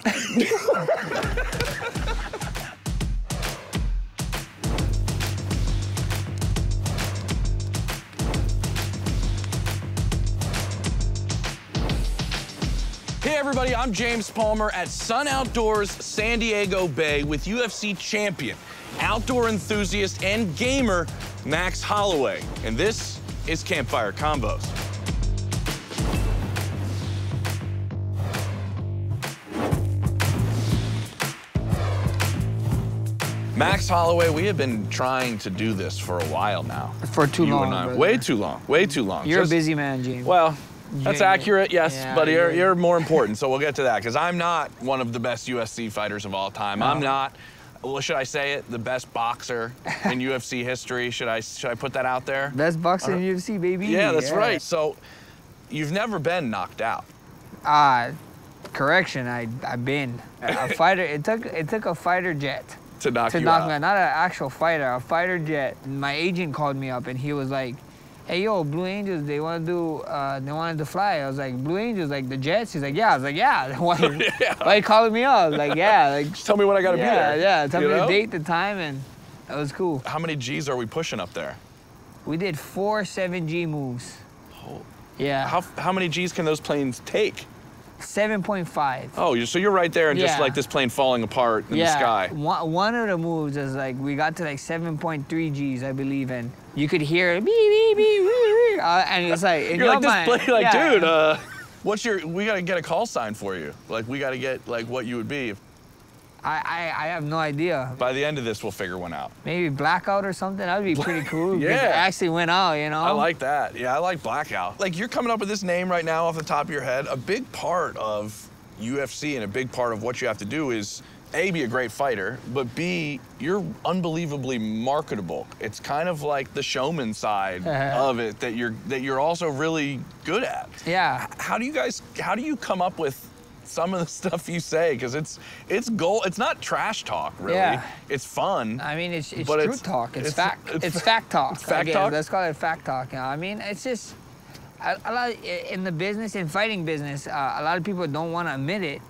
Hey everybody, I'm James Palmer at Sun Outdoors San Diego Bay with UFC champion, outdoor enthusiast, and gamer, Max Holloway. And this is Campfire Convos. Max Holloway, we have been trying to do this for a while now. For too long, brother. Way too long, way too long. You're a busy man, James. Well, that's accurate, yes, yeah, but you're more important, so we'll get to that, because I'm not one of the best UFC fighters of all time. No. I'm not, well, should I say it, the best boxer in UFC history? Should I put that out there? Best boxer in UFC, baby. Yeah, that's right. So, you've never been knocked out. Correction, I've been. A fighter, it took a fighter jet. To knock you out. Me out, not an actual fighter, a fighter jet. My agent called me up and he was like, hey, yo, Blue Angels, they wanted to fly. I was like, Blue Angels, like the jets? He's like, yeah. I was like, yeah. Why are you calling me up? I was like, yeah. Like, just tell me when I gotta be there. Yeah, tell me the date, the time, and that was cool. How many G's are we pushing up there? We did 4 7G moves. Oh. Yeah. How many G's can those planes take? 7.5. Oh, so you're right there and just like this plane falling apart in the sky. One of the moves is like, we got to like 7.3 Gs, I believe, and you could hear it, beep, beep, beep, beep, and it's like, in you're your like mind, this plane, like, dude, we gotta get a call sign for you. Like, we gotta get like what you would be. I have no idea. By the end of this, we'll figure one out. Maybe blackout or something. That would be pretty cool. Yeah. It actually went out, you know? I like that. Yeah, I like blackout. Like, you're coming up with this name right now off the top of your head. A big part of UFC and a big part of what you have to do is, A, be a great fighter, but B, you're unbelievably marketable. It's kind of like the showman side of it that you're also really good at. Yeah. How do you come up with some of the stuff you say? Because it's gold. It's not trash talk, really. Yeah. It's fun. I mean, it's truth talk. It's fact talk. It's fact talk? Let's call it fact talk. You know? I mean, it's just, a lot in the business, in fighting business, a lot of people don't want to admit it,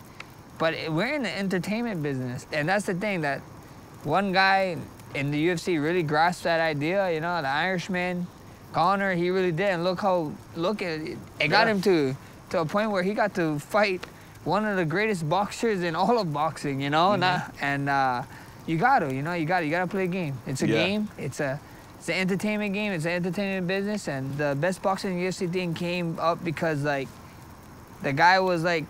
but we're in the entertainment business. And that's the thing, that one guy in the UFC really grasped that idea, you know, the Irishman, Connor, he really did. And look at it. It got him to a point where he got to fight one of the greatest boxers in all of boxing, you know? And you gotta play a game. It's a game, it's an entertainment game, it's an entertainment business, and the best boxing in the UFC thing came up because, like, the guy was, like,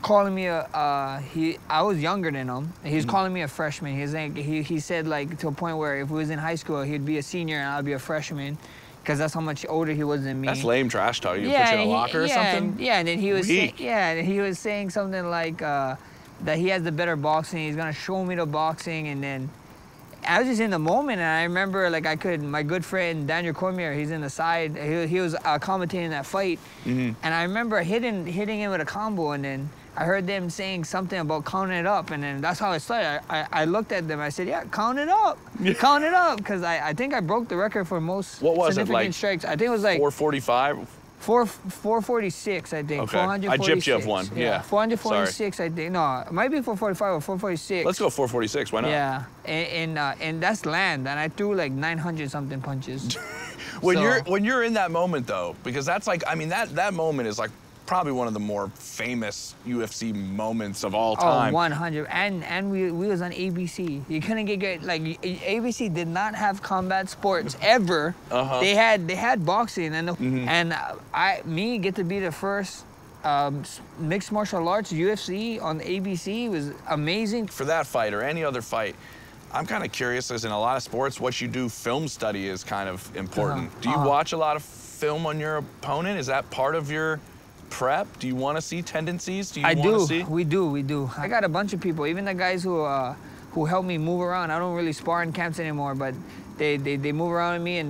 calling me I was younger than him, and he was calling me a freshman. He said, like, to a point where if we was in high school, he'd be a senior and I'd be a freshman, because that's how much older he was than me. That's lame trash talk. You put you in a locker or something? And then he was saying something like that he has the better boxing, he's gonna show me the boxing, and then I was just in the moment, and I remember, like, my good friend Daniel Cormier, he's in the side, he was commentating that fight, and I remember hitting him with a combo, and then I heard them saying something about counting it up, and then that's how it started. I looked at them, I said, yeah, count it up, count it up, because I think I broke the record for most significant strikes. I think it was like 445? 446, I think. Okay. 446. I gypped you of one. Yeah. 446, sorry. I think. No, it might be 445 or 446. Let's go 446. Why not? Yeah, and that's land, and I threw like 900 something punches. When you're in that moment though, because that's like, I mean, that moment is like probably one of the more famous UFC moments of all time. Oh, 100. And we was on ABC. You couldn't get like, ABC did not have combat sports ever. They had boxing, and me get to be the first mixed martial arts UFC on ABC was amazing. For that fight or any other fight, I'm kind of curious, as in a lot of sports, what you do, film study is kind of important. Do you watch a lot of film on your opponent? Is that part of your prep? Do you want to see tendencies? Do you want to see? We do. I got a bunch of people, even the guys who help me move around. I don't really spar in camps anymore, but they move around with me, and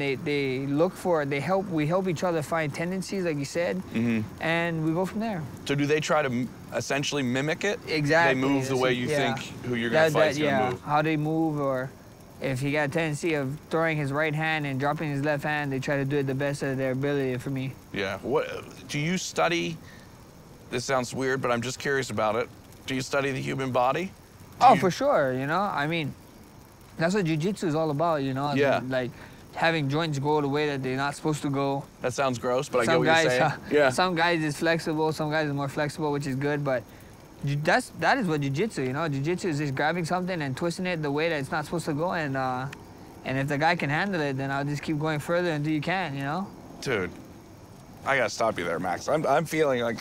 we help each other find tendencies, like you said, and we go from there. So do they try to essentially mimic it? Exactly. They move the way you think who you're going to fight is going to move. How they move, or if he got a tendency of throwing his right hand and dropping his left hand, they try to do it the best of their ability for me. Yeah. What do you study? This sounds weird, but I'm just curious about it. Do you study the human body? For sure, you know? I mean, that's what jiu-jitsu is all about, you know? Yeah. Like, having joints go the way that they're not supposed to go. That sounds gross, but I get what you're saying. Yeah. Some guys is flexible, some guys is more flexible, which is good, but that is what jiu-jitsu, you know? Jiu-jitsu is just grabbing something and twisting it the way that it's not supposed to go, and if the guy can handle it, then I'll just keep going further until you can, you know? Dude, I gotta stop you there, Max. I'm feeling like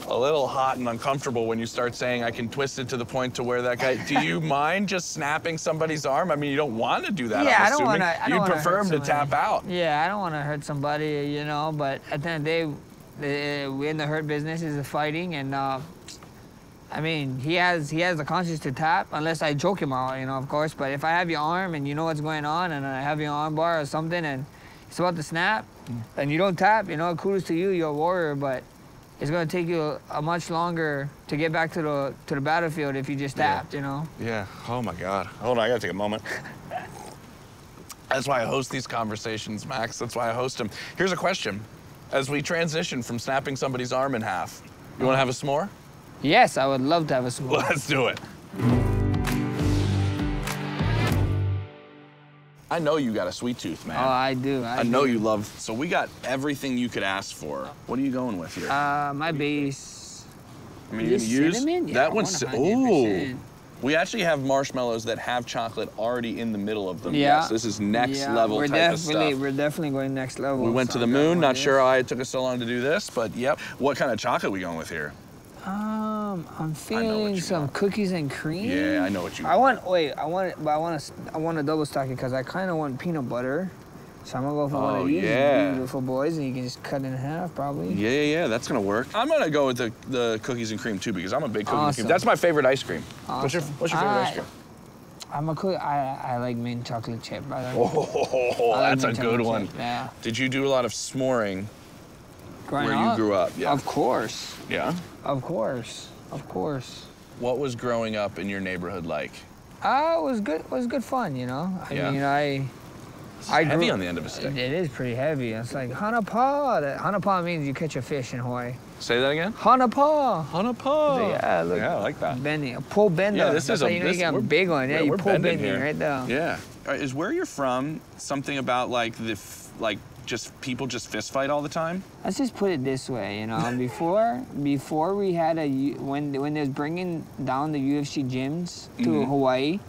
a little hot and uncomfortable when you start saying I can twist it to the point to where that guy. Do you mind just snapping somebody's arm? I mean, you don't want to do that. Yeah, I'm I don't want assuming. to. You'd prefer him to tap out. Yeah, I don't want to hurt somebody, you know. But at the end of the day, we're in the hurt business, is the fighting, and I mean, he has the conscience to tap unless I choke him out, you know, of course. But if I have your arm and you know what's going on, and I have your arm bar or something, and it's about to snap, and you don't tap, you know, kudos to you, you're a warrior, but it's gonna take you a much longer to get back to the battlefield if you just tapped, you know? Yeah, oh my God. Hold on, I gotta take a moment. That's why I host these conversations, Max. That's why I host them. Here's a question. As we transition from snapping somebody's arm in half, you wanna have a s'more? Yes, I would love to have a s'more. Let's do it. I know you got a sweet tooth, man. Oh, I do. I know you love. So we got everything you could ask for. What are you going with here? My base. I mean, you're gonna use cinnamon? Yeah, that one's. 100%. Ooh. We actually have marshmallows that have chocolate already in the middle of them. Yeah. Yes, this is next level type of stuff. We're definitely going next level. We went to the moon. Not sure why it took us so long to do this, but yep. What kind of chocolate are we going with here? I'm feeling some cookies and cream. Yeah, I know what you want. I want to double stack it because I kind of want peanut butter. So I'm gonna go for one of these beautiful boys, and you can just cut it in half, probably. Yeah, that's gonna work. I'm gonna go with the cookies and cream too because I'm a big cookies and cream. Awesome. That's my favorite ice cream. Awesome. What's your favorite ice cream? I like mint chocolate chip. Oh, that's a good one. Yeah. Did you do a lot of s'moring where you grew up? Yeah. Of course. Yeah? Of course. Of course. What was growing up in your neighborhood like? It was good. It was good fun, you know. I mean, It's heavy on the end of a stick. It is pretty heavy. It's like hanapa. Hanapa means you catch a fish in Hawaii. Say that again? Hanapa. Hanapa. Yeah, look. Yeah, I like that. Bending. A pull bender. Yeah, this is you got a big one. Yeah, you pull bending right there. Yeah. Is where you're from something about like just people just fist fight all the time? Let's just put it this way, you know. Before we had when they was bringing down the UFC gyms to Hawaii,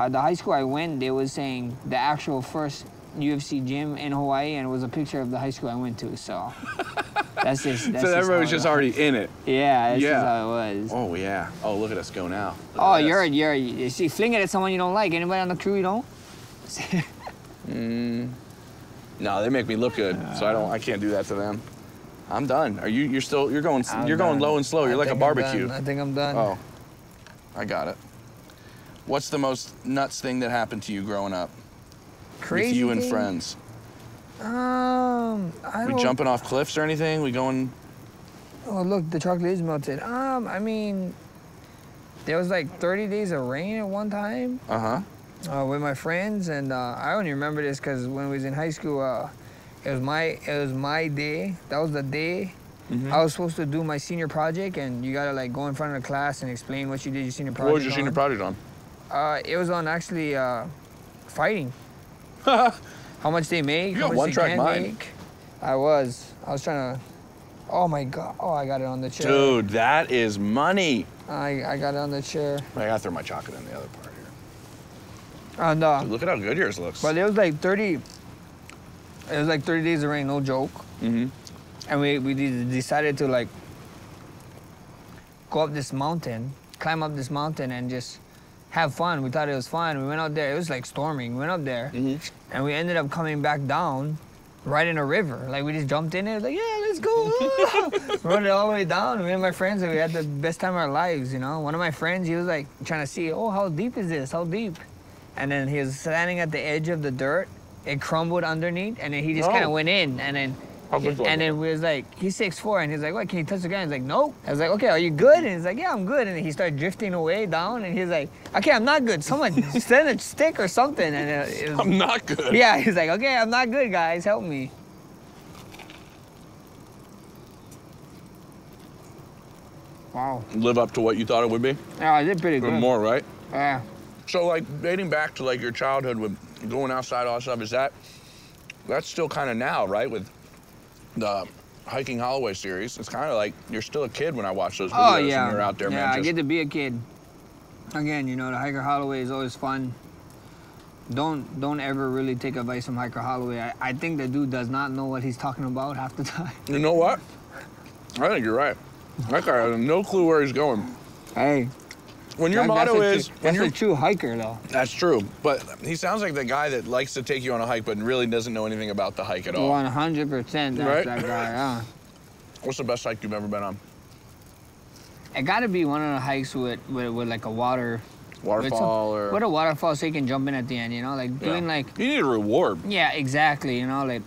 the high school I went, they was saying the actual first UFC gym in Hawaii, and it was a picture of the high school I went to. So that's just. So everybody was just already in it. Yeah, that's just how it was. Oh yeah. Oh, look at us go now. Oh, you see, fling it at someone you don't like. Anybody on the crew you don't? No, they make me look good, so I can't do that to them. I'm done. You're going low and slow. You're like a barbecue. I think I'm done. Oh, I got it. What's the most nuts thing that happened to you growing up? Crazy with you and thing? friends? We jumping off cliffs or anything? We going? Oh, look, the chocolate is melted. I mean, there was like 30 days of rain at one time. With my friends, and I only remember this because when we was in high school, it was my day. That was the day I was supposed to do my senior project, and you gotta like go in front of the class and explain what you did your senior project. What was your senior project on? It was on actually fighting. How much they make? You got one-track mind. I was trying to. Oh my God! Oh, I got it on the chair. Dude, that is money. I got it on the chair. I gotta throw my chocolate in the other part here. And look at how good yours looks. But it was like 30. It was like 30 days of rain, no joke. And we decided to like go up this mountain, climb up this mountain, and just have fun. We thought it was fun. We went out there. It was like storming. We went up there, and we ended up coming back down, right in a river. Like we just jumped in it. It was like, yeah, let's go. Rode it all the way down. Me and my friends, and we had the best time of our lives. You know, one of my friends, he was like trying to see, oh, how deep is this? How deep? And then he was standing at the edge of the dirt. It crumbled underneath, and then he just kind of went in, and then. And then we was like, he's 6'4", and he's like, what, can you touch the ground? He's like, nope. I was like, okay, are you good? And he's like, yeah, I'm good. And then he started drifting away down, and he's like, okay, I'm not good. Someone send a stick or something. And it was, I'm not good. Yeah, he's like, okay, I'm not good, guys, help me. Wow. live up to what you thought it would be? Yeah, I did pretty good. Or more, right? Yeah. So like dating back to like your childhood with going outside, all that stuff, that's still kind of now, right? With the Hiking Holloway series, it's kind of like you're still a kid when I watch those videos and you're out there, man. Yeah, I get to be a kid. Again, you know, the Hiker Holloway is always fun. Don't ever really take advice from Hiker Holloway. I think the dude does not know what he's talking about half the time. You know what? I think you're right. That guy has no clue where he's going. Hey. When your motto is... That's a true hiker, though. That's true, but he sounds like the guy that likes to take you on a hike but really doesn't know anything about the hike at all. 100% that's right? that guy, yeah. What's the best hike you've ever been on? It gotta be one of the hikes with like a waterfall or... With a waterfall so you can jump in at the end, you know? Like doing like... You need a reward. Yeah, exactly, you know? Like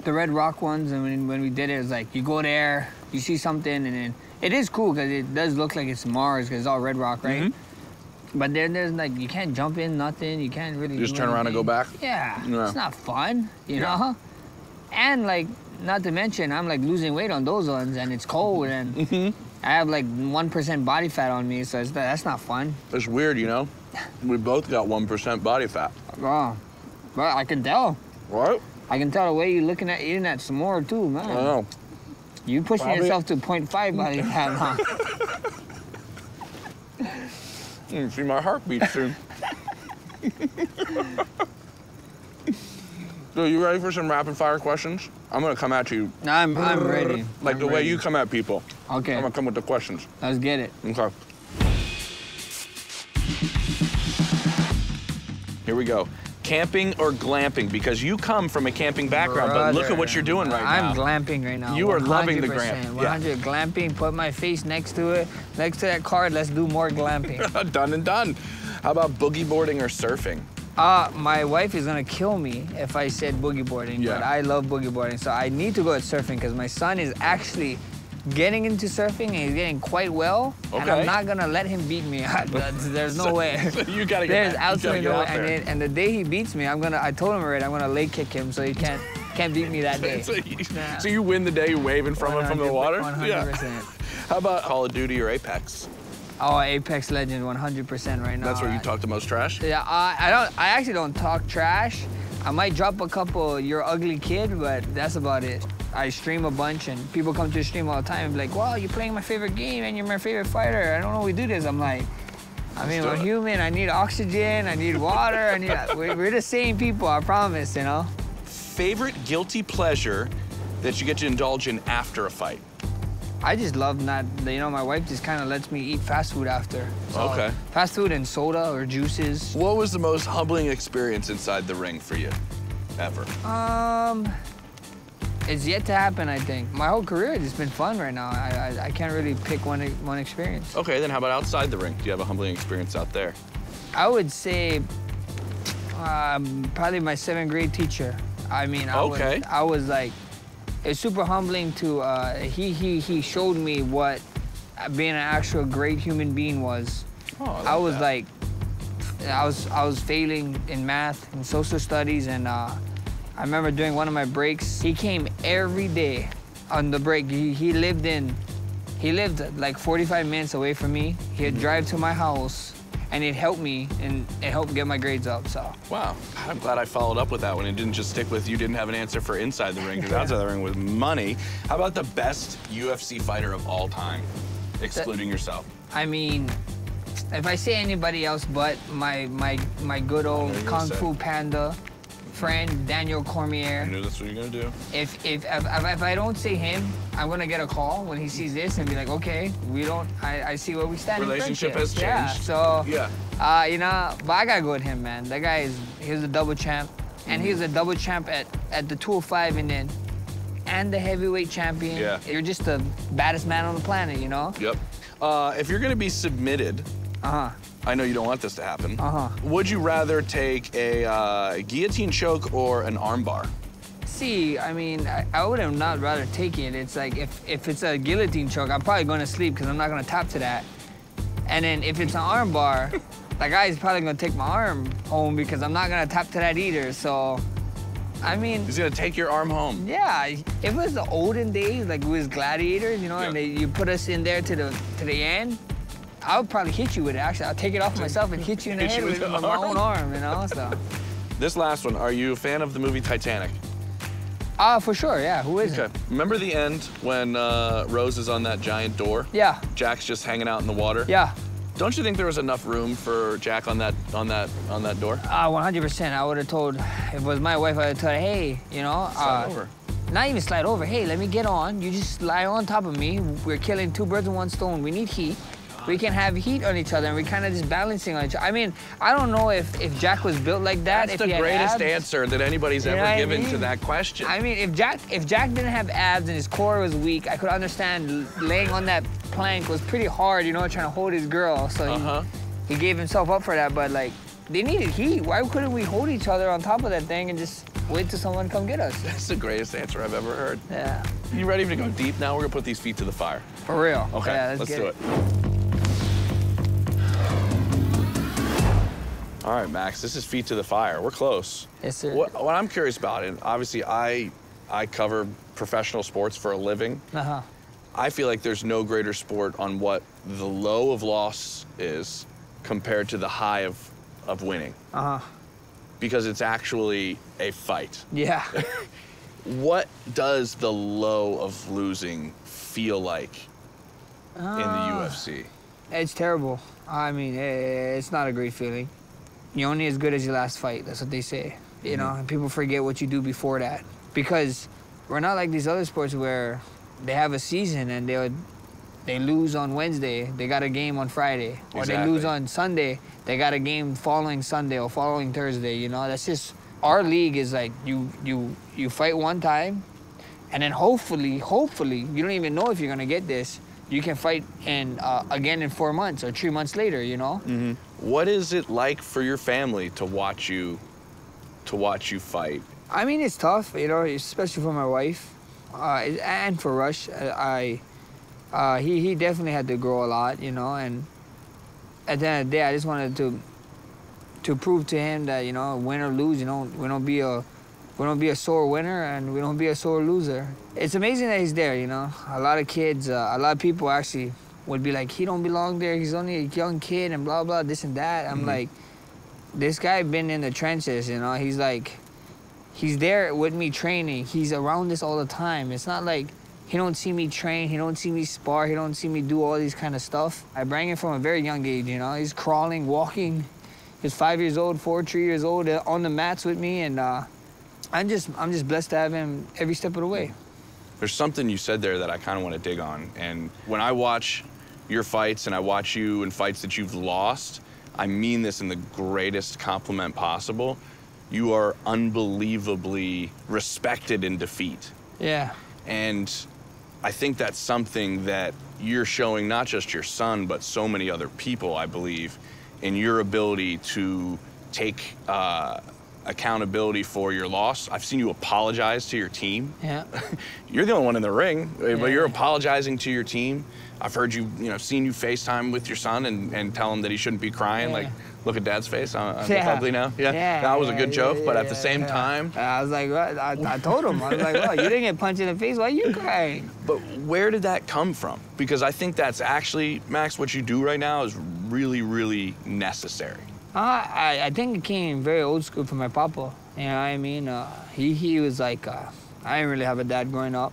the Red Rock ones, and when we did it was like you go there, you see something, and then... It is cool because it does look like it's Mars because it's all red rock, right? Mm-hmm. But there's like, you can't jump in, nothing. You can't really just turn around and go back? Yeah. It's not fun, you know? And like, not to mention, I'm like losing weight on those ones and it's cold and I have like 1% body fat on me, so that's not fun. It's weird, you know? We both got 1% body fat. Oh, well, I can tell. Right? I can tell the way you're looking at eating that some more too, man. I know. You pushing yourself to 0.5 body fat, huh? You see my heartbeat soon. So you ready for some rapid fire questions? I'm gonna come at you. I'm ready. Like the way you come at people. Okay. I'm gonna come with the questions. Let's get it. Okay. Here we go. Camping or glamping? Because you come from a camping background, but look at what you're doing right now. I'm glamping right now. You are loving the glamp. 100 glamping, put my face next to it. Next to that card, let's do more glamping. Done and done. How about boogie boarding or surfing? My wife is gonna kill me if I said boogie boarding, but I love boogie boarding, so I need to go at surfing because my son is actually getting into surfing and he's getting quite well, and I'm not gonna let him beat me. There's no way. You gotta get There's absolutely no way. And the day he beats me, I told him already, I'm gonna leg kick him so he can't beat me that day. So you win the day you're waving from him from the water? 100%. Yeah. How about Call of Duty or Apex? Oh, Apex Legends, 100% right now. That's where you talk the most trash? Yeah, I actually don't talk trash. I might drop a couple, you're ugly kid, but that's about it. I stream a bunch and people come to the stream all the time and be like, wow, you're playing my favorite game and you're my favorite fighter. I don't know we do this. I'm like, we're human. I need oxygen. I need water. We're the same people, I promise, you know? Favorite guilty pleasure that you get to indulge in after a fight? I just love my wife just kind of lets me eat fast food after. So fast food and soda or juices. What was the most humbling experience inside the ring for you, ever? It's yet to happen, I think. My whole career has just been fun right now. I can't really pick one experience. Okay, then how about outside the ring? Do you have a humbling experience out there? I would say probably my 7th grade teacher. I mean, I was like, it's super humbling to, he showed me what being an actual great human being was. Oh, I was like, I was failing in math and social studies, and I remember during one of my breaks, he came every day on the break. He lived like 45 minutes away from me. He'd drive to my house and it helped me, and it helped get my grades up, so. Wow, I'm glad I followed up with that one. It didn't just stick with you didn't have an answer for inside the ring, because outside the ring was money. How about the best UFC fighter of all time, excluding yourself? I mean, if I say anybody else but my good old Kung Fu Panda friend, Daniel Cormier. I knew that's what you're gonna do. If I don't say him, I'm gonna get a call when he sees this and be like, okay, I see where we stand. Relationship has changed. Yeah, so, yeah. you know, but I gotta go with him, man. That guy he was a double champ, and he was a double champ at the 205 and the heavyweight champion. Yeah. You're just the baddest man on the planet, you know? Yep. If you're gonna be submitted, I know you don't want this to happen. Would you rather take a guillotine choke or an armbar? See, I mean, I would have not rather take it. It's like, if it's a guillotine choke, I'm probably going to sleep because I'm not going to tap to that. And then if it's an armbar, that guy's probably going to take my arm home because I'm not going to tap to that either. So I mean... He's gonna take your arm home. Yeah, it was the olden days, like it was gladiators, you know, and you put us in there to the end. I would probably hit you with it, actually. I'll take it off myself and hit you in the head with my own arm, you know, so. This last one, are you a fan of the movie Titanic? For sure, yeah, who isn't? Okay, remember the end when Rose is on that giant door? Yeah. Jack's just hanging out in the water? Yeah. Don't you think there was enough room for Jack on that door? 100%. I would have told, if it was my wife, I would have told her, hey, you know. Slide over. Not even slide over. Hey, let me get on. You just lie on top of me. We're killing 2 birds with 1 stone. We need heat. We can have heat on each other, and we're kind of just balancing on each other. I mean, I don't know if Jack was built like that. That's the greatest answer that anybody's ever given to that question. I mean, if Jack didn't have abs and his core was weak, I could understand laying on that plank was pretty hard, you know, trying to hold his girl. So he gave himself up for that, but like, they needed heat. Why couldn't we hold each other on top of that thing and just wait till someone come get us? That's the greatest answer I've ever heard. Yeah. You ready to go deep now? We're gonna put these feet to the fire. For real. Okay, yeah, let's do it. All right, Max, this is feet to the fire. We're close. Yes, sir. What I'm curious about, and obviously I cover professional sports for a living. I feel like there's no greater sport on what the low of loss is compared to the high of winning. Because it's actually a fight. Yeah. What does the low of losing feel like in the UFC? It's terrible. I mean, it's not a great feeling. You're only as good as your last fight. That's what they say. You know, and people forget what you do before that. Because we're not like these other sports where they have a season and they lose on Wednesday, they got a game on Friday. Or they lose on Sunday, they got a game following Sunday or following Thursday, you know? That's just, our league is like, you fight one time, and then hopefully, you don't even know if you're gonna get this, you can fight again in 4 months or 3 months later, you know? What is it like for your family to watch you fight? I mean, it's tough, you know, especially for my wife and for Rush. He definitely had to grow a lot, you know, and at the end of the day, I just wanted to prove to him that, you know, win or lose, you know, we don't be a sore winner and we don't be a sore loser. It's amazing that he's there, you know. A lot of kids, a lot of people actually would be like, he don't belong there, he's only a young kid and blah, blah, this and that. I'm like, this guy been in the trenches, you know. He's like, he's there with me training. He's around this all the time. It's not like he don't see me train, he don't see me spar, he don't see me do all these kind of stuff. I bring him from a very young age, you know. He's crawling, walking. He's 5 years old, 3 years old, on the mats with me, and I'm just blessed to have him every step of the way. There's something you said there that I kind of want to dig on. And when I watch your fights and I watch you in fights that you've lost, I mean this in the greatest compliment possible. You are unbelievably respected in defeat. Yeah. And I think that's something that you're showing not just your son, but so many other people, I believe, in your ability to take accountability for your loss. I've seen you apologize to your team. Yeah. You're the only one in the ring, but you're apologizing to your team. I've heard you, seen you FaceTime with your son and tell him that he shouldn't be crying. Like, look at Dad's face. I'm ugly now. That was a good joke, but at the same time. I was like, what? I told him. I was like, well, you didn't get punched in the face. Why are you crying? But where did that come from? Because I think that's actually, Max, what you do right now is really, really necessary. I think it came very old school from my papa. You know what I mean? He was like, I didn't really have a dad growing up.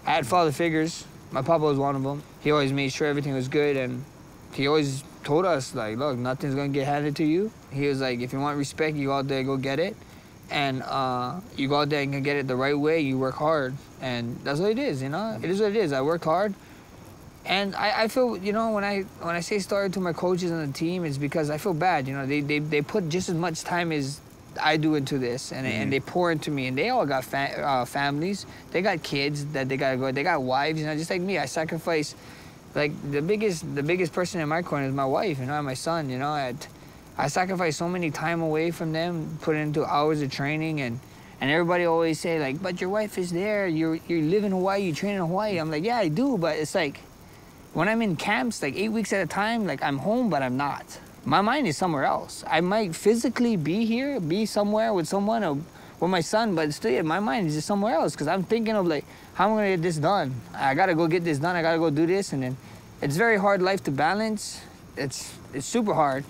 I had father figures. My papa was one of them. He always made sure everything was good, and he always told us, like, look, nothing's gonna get handed to you. He was like, if you want respect, you go out there and go get it. And you go out there and can get it the right way, you work hard. And that's what it is, you know? It is what it is. I work hard. And I feel, when I say sorry to my coaches and the team, it's because I feel bad. They put just as much time as I do into this, and they pour into me. And they all got families. They got kids that they gotta go. They got wives, just like me. I sacrifice. Like the biggest person in my corner is my wife, and my son. I sacrifice so many time away from them, put into hours of training, and everybody always say like, but your wife is there. You live in Hawaii. You train in Hawaii. I'm like, yeah, I do, but it's like. When I'm in camps, like 8 weeks at a time, like I'm home, but I'm not. My mind is somewhere else. I might physically be here, be somewhere with someone, or with my son, but still, my mind is just somewhere else because I'm thinking of like, how am I gonna get this done? I gotta go get this done. I gotta go do this, and then it's very hard life to balance. It's super hard,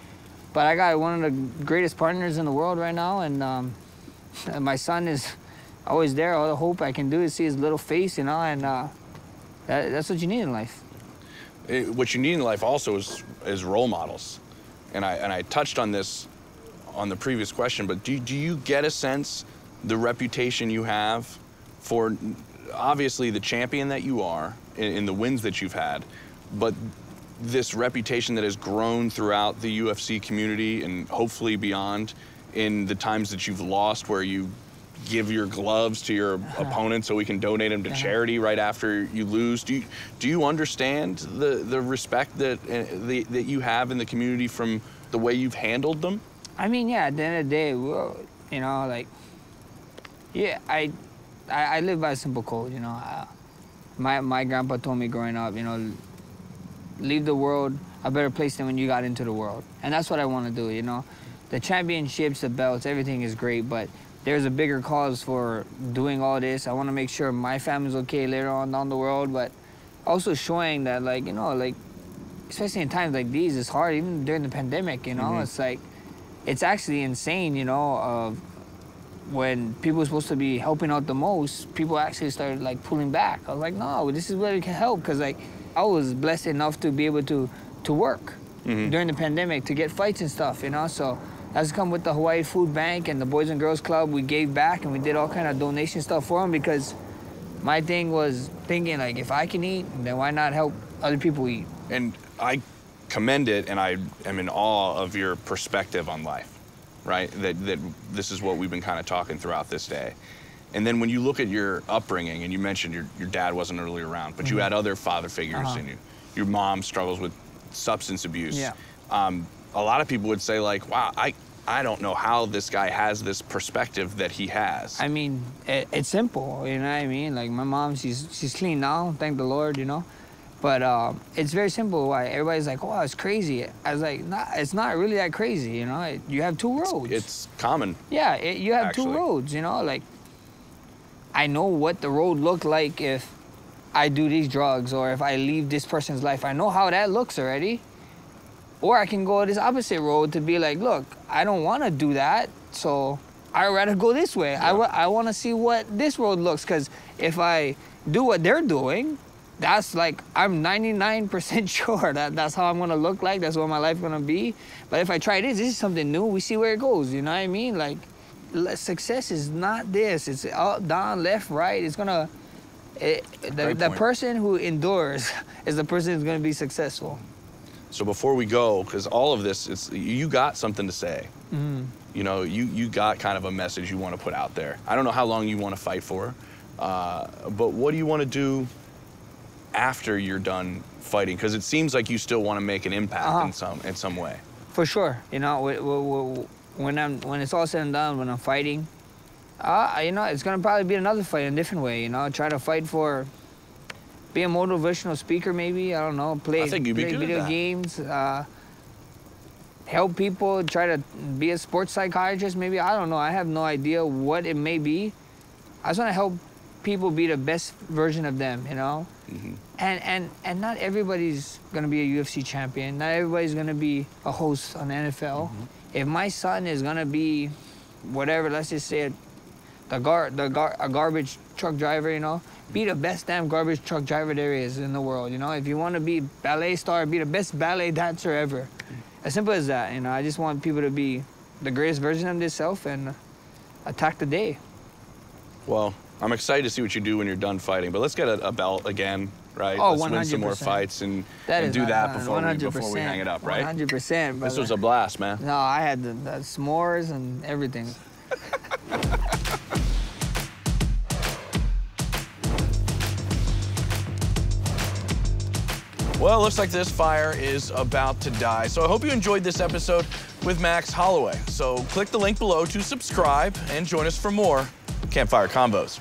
but I got one of the greatest partners in the world right now, and my son is always there. All the hope I can do is see his little face, you know, and that's what you need in life. What you need in life also is role models, and I touched on this on the previous question, but do you get a sense the reputation you have for obviously the champion that you are in the wins that you've had, but this reputation that has grown throughout the UFC community and hopefully beyond in the times that you've lost, where you give your gloves to your opponent so we can donate them to charity right after you lose? Do you understand the respect that that you have in the community from the way you've handled them? I mean, yeah, at the end of the day, you know, like, yeah, I live by a simple code, you know. My grandpa told me growing up, you know, leave the world a better place than when you got into the world. And that's what I want to do, you know. The championships, the belts, everything is great, but there's a bigger cause for doing all this. I want to make sure my family's okay later on down the world, but also showing that, like, you know, like, especially in times like these, it's hard, even during the pandemic, you know. It's like, it's actually insane, you know, when people were supposed to be helping out the most, people actually started, like, pulling back. I was like, no, this is where we can help, because, like, I was blessed enough to be able to work during the pandemic, to get fights and stuff, you know. So that's come with the Hawaii Food Bank and the Boys and Girls Club. We gave back and we did all kind of donation stuff for them, because my thing was thinking, like, if I can eat, then why not help other people eat? And I commend it, and I am in awe of your perspective on life, right? That this is what we've been kind of talking throughout this day. And then when you look at your upbringing, and you mentioned your dad wasn't really around, but you had other father figures in you. Your mom struggles with substance abuse. Yeah. A lot of people would say, like, wow, I don't know how this guy has this perspective that he has. I mean, it's simple, you know what I mean? Like, my mom, she's clean now, thank the Lord, you know? But it's very simple. Why everybody's like, "Oh, it's crazy." I was like, "Nah, it's not really that crazy." You know, you have two roads. It's common. Yeah, you have actually. two roads. You know, like, I know what the road looked like if I do these drugs or if I leave this person's life. I know how that looks already. Or I can go this opposite road to be like, look, I don't want to do that, so I'd rather go this way. Yeah. I want to see what this road looks, because if I do what they're doing, that's like, I'm 99% sure that's how I'm gonna look like, that's what my life's gonna be. But if I try this is something new, we see where it goes, you know what I mean? Like, success is not this, it's up, down, left, right. It's gonna, the person who endures is the person who's gonna be successful. So before we go, because all of this, you got something to say. You know, you got kind of a message you want to put out there. I don't know how long you want to fight for, but what do you want to do after you're done fighting? Because it seems like you still want to make an impact in some way. For sure. You know, when it's all said and done, when I'm fighting, you know, it's gonna probably be another fight in a different way. You know, try to fight for, be a motivational speaker maybe. I don't know. Play video games. Help people. Try to be a sports psychiatrist maybe. I don't know. I have no idea what it may be. I just want to help people be the best version of them. You know. And not everybody's gonna be a UFC champion. Not everybody's gonna be a host on the NFL. If my son is gonna be, whatever, let's just say, a garbage truck driver, you know, be the best damn garbage truck driver there is in the world. You know, if you want to be ballet star, be the best ballet dancer ever. As simple as that. You know, I just want people to be the greatest version of themselves and attack the day. Well, I'm excited to see what you do when you're done fighting, but let's get a belt again, right? Oh, let's 100%. win some more fights and do that before we hang it up, right? 100%. This was a blast, man. No, I had the s'mores and everything. Well, it looks like this fire is about to die. So I hope you enjoyed this episode with Max Holloway. So click the link below to subscribe and join us for more Campfire Convos.